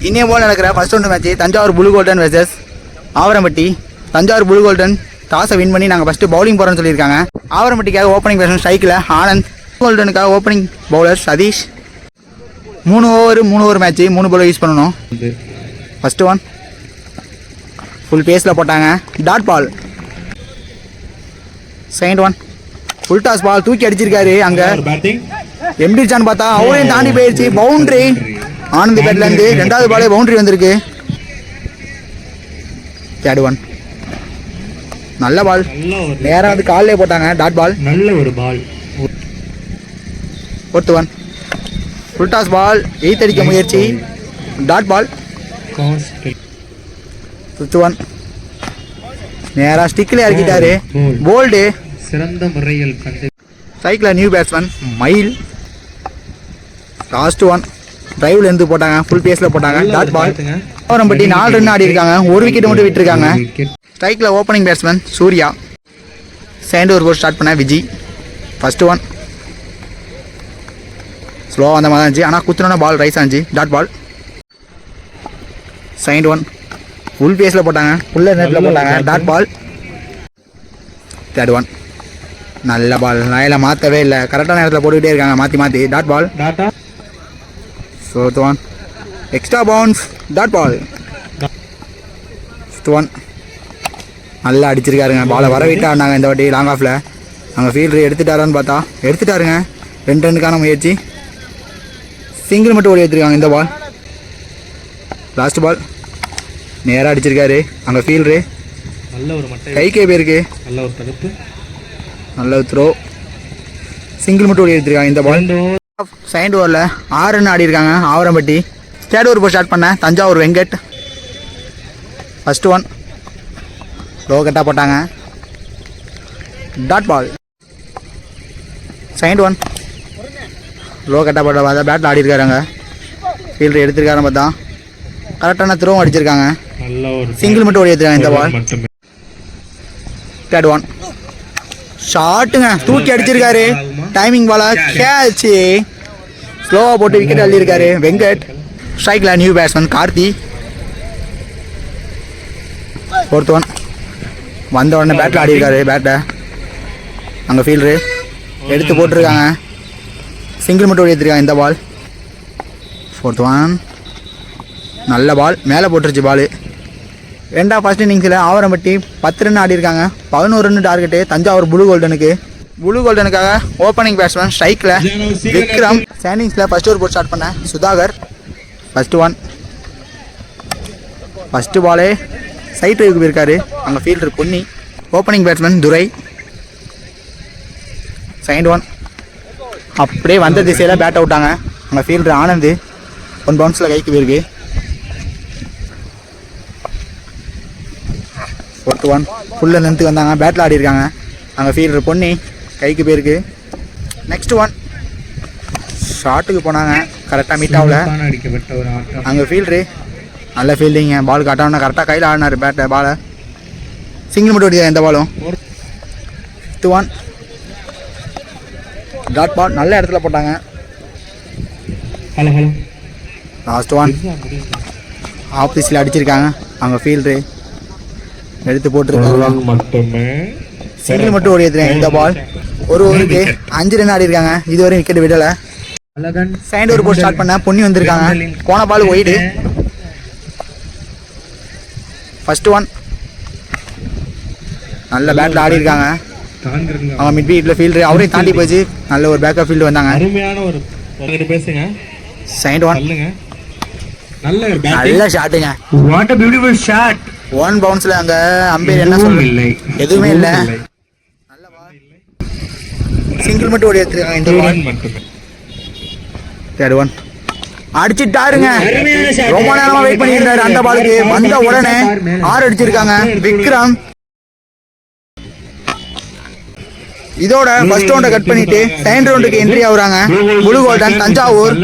இன்னே போல் நடக்கிற first round match Thanjavur blue golden versus Avarampatti. Thanjavur blue golden டாஸை வின் பண்ணி நாங்கள் ஃபஸ்ட்டு பவுலிங் போகிறோன்னு சொல்லியிருக்காங்க. ஆவரம்பட்டிக்காக ஓப்பனிங் பேட்ஸ்மேன் ஸ்ட்ரைக்கில் ஆனந்த், கோல்டனுக்காக opening bowler Satish. 3 over match 3 bowler use பண்ணணும். ஃபஸ்ட்டு ஒன் ஃபுல் பேஸில் போட்டாங்க, dot ball. Second one full toss ball, தூக்கி அடிச்சிருக்காரு. அங்கே எம்பிடிச்சான்னு பார்த்தா அவரையும் தாண்டி போயிடுச்சு, பவுண்ட்ரி. ஆனந்த் பேட்லேருந்து 2வது பாலே பவுண்ட்ரி வந்திருக்கு. தேர்ட் ஒன் நல்ல பால், நேராக வந்து காலிலே போட்டாங்க, டாட் பால். நல்ல ஒரு ball. Fourth one full toss ball, 8 அடிக்க முயற்சி, டாட் பால். ஃபிஃப்த் ஒன் நேராக ஸ்டிக்கில் இறக்கிட்டாரு, போல்டு. சிறந்த முறையில் சைக்கிள் நியூ பேட்ஸ்மேன் மயில். லாஸ்ட் ஒன் டிரைவ்ல இருந்து போட்டாங்க, ஃபுல் பேஸில் போட்டாங்க, டாட் பால். ஆவரம்பட்டி 4 ரன் ஆடி இருக்காங்க, 1 விக்கெட் மட்டும் விட்டுருக்காங்க. ஸ்ட்ரைக்கில் opening batsman Surya. Second over போட்டு ஸ்டார்ட் பண்ண விஜி. ஃபஸ்ட்டு ஒன் ஸ்லோவாக அந்த மாதிரி தான் இருந்துச்சு, ஆனால் குத்துனோட பால் ரைஸ் ஆச்சு, dot ball. Second one full பேஸில் போட்டாங்க, ஃபுல்ல நேரத்தில் போட்டாங்க, டாட் பால். தேர்ட் ஒன் நல்ல பால், நாயில் மாற்றவே இல்லை, கரெக்டான நேரத்தில் போட்டுக்கிட்டே இருக்காங்க, மாற்றி dot ball. Fourth one extra bounce, dot ball. Fifth one நல்லா அடிச்சிருக்காருங்க, பாலை வரவிட்டு ஆடினாங்க இந்த வாட்டி லாங் ஆஃபில். அங்கே ஃபீல்டர் எடுத்துட்டாரான்னு பார்த்தா எடுத்துட்டாருங்க. 2 ரன்னுக்கான முயற்சி, சிங்கிள் மட்டும் ஓடி எடுத்துருக்காங்க இந்த பால். லாஸ்ட் பால் நேராக அடிச்சிருக்காரு, அங்கே ஃபீல்டரு நல்ல ஒரு கைக்கே போயிருக்கு, நல்ல ஒரு தடுப்பு, நல்ல ஒரு த்ரோ, சிங்கிள் மட்டும் ஓடி எடுத்துருக்காங்க இந்த பால். செகண்ட் ஓவரில் 6 ரன் ஆடி இருக்காங்க ஆவரம்பட்டி. தேர்ட் ஓவர் போய் ஸ்டார்ட் பண்ண Thanjavur Venkat. First one low கட்டாக போட்டாங்க, dot ball. Second one low கட்டாக போட்ட பார்த்தா பேட்டில் ஆடி இருக்காருங்க, ஃபீல்டர் எடுத்திருக்காரு பார்த்தா கரெக்டான த்ரோவும் அடிச்சிருக்காங்க, சிங்கிள் மட்டும் ஓடி எடுத்துருக்காங்க இந்த பால். தேர்ட் ஒன் ஷாட்டுங்க, தூக்கி அடிச்சிருக்காரு, டைமிங் பாலா கேட்ச், ஸ்லோவாக போட்டு விக்கெட் அள்ளியிருக்காரு வெங்கட். ஸ்ட்ரைக்கில் new batsman Karthi. Fourth one வந்த உடனே பேட்டில் ஆடி இருக்காரு, பேட்டை அங்கே ஃபீல்டரு எடுத்து போட்டிருக்காங்க, சிங்கிள் மட்டும் ஓடி எடுத்துருக்காங்க இந்த பால். ஃபோர்த் ஒன் நல்ல பால், மேலே போட்டுருச்சு பால். ரெண்டாவது ஃபர்ஸ்ட் இன்னிங்ஸில் ஆவரம்பட்டி 10 ரன் ஆடி இருக்காங்க, 11 ரன் டார்கெட்டு தஞ்சாவூர் ப்ளூ கோல்டனுக்கு. ப்ளூ கோல்டனுக்காக ஓப்பனிங் பேட்ஸ்மேன் ஸ்ட்ரைக்கில் விக்ரம். ஸ்டாண்டிங்ஸில் ஃபர்ஸ்ட் ஓவர் போட்டு ஸ்டார்ட் பண்ண சுதாகர். ஃபஸ்ட்டு ஒன் ஃபஸ்ட்டு பாலே சைட் ட்ரைவுக்கு போயிருக்காரு, அங்கே fielder Ponni. Opening batsman Durai. Second one அப்படியே வந்த திசையில் பேட் அவுட்டாங்க, அங்கே ஃபீல்டர் ஆனந்த் 1 பவுன்ஸில் கைக்கு போயிருக்கு. ஃபோர்த் ஒன் ஃபுல்லில் நிறுத்து வந்தாங்க, பேட்டில் ஆடி இருக்காங்க, அங்கே ஃபீல்டர் பொன்னி கைக்கு போயிருக்கு. நெக்ஸ்ட் ஒன் ஷாட்டுக்கு போனாங்க, கரெக்டாக மீட் ஆகல, அங்கே ஃபீல்டரு நல்ல ஃபீல்டிங்க, பால் கட்டான கரெக்டாக கையில் ஆடினார் பேட்டை பாலை, சிங்கிள் மட்டும் ஓடியா எந்த பாலும். ஃபிஃப்த் ஒன் டாட் பால், நல்ல இடத்துல போட்டாங்க. லாஸ்ட் ஒன் ஆஃபீஸில் அடிச்சிருக்காங்க, அங்கே ஃபீல்டரு எடுத்து போட்டுருக்காங்க, சிங்கிள் மட்டும் ஓடி எடுத்துருக்காங்க இந்த பால். ஒரு ஓவருக்கு 5 ரன் ஆடி இருக்காங்க, இதுவரையும் விக்கெட் விடலை. செகண்ட் ஓவர் போட்டு ஸ்டார்ட் பண்ண பொன்னி வந்திருக்காங்க, போன பால் ஒயிடு. ஃபர்ஸ்ட் ஒன் நல்ல பேட்டில் ஆடி இருக்காங்க, அவங்க மிட் வீட்டில் ஃபீல்டர் அவரையும் தாண்டி போச்சு, நல்ல ஒரு பேக்கப் ஃபீல்டு வந்தாங்க. செகண்ட் ஒன் நல்ல ஷாட்டுங்க, வாட் a beautiful shot. 1 பவுன்ஸில் அங்கே அம்பையர் என்ன சொல்ல எதுவுமே இல்லை, நல்ல பால், சிங்கிள் மட்டும் ஓடி எடுத்துருக்காங்க இந்த பால். தேர்ட் ஒன் அடிச்சுட்டாருங்க, ரொம்ப நேரமா வெயிட் பண்ணியிருந்தாரு அந்த பாலுக்கு, வந்த உடனே 6 அடிச்சிருக்காங்க விக்ரம். இதோட ஃபர்ஸ்ட் ரவுண்டை கட் பண்ணிட்டு செகண்ட் ரவுண்டுக்கு என்ட்ரி ஆகுறாங்க ப்ளூ கோல்டன் தஞ்சாவூர்.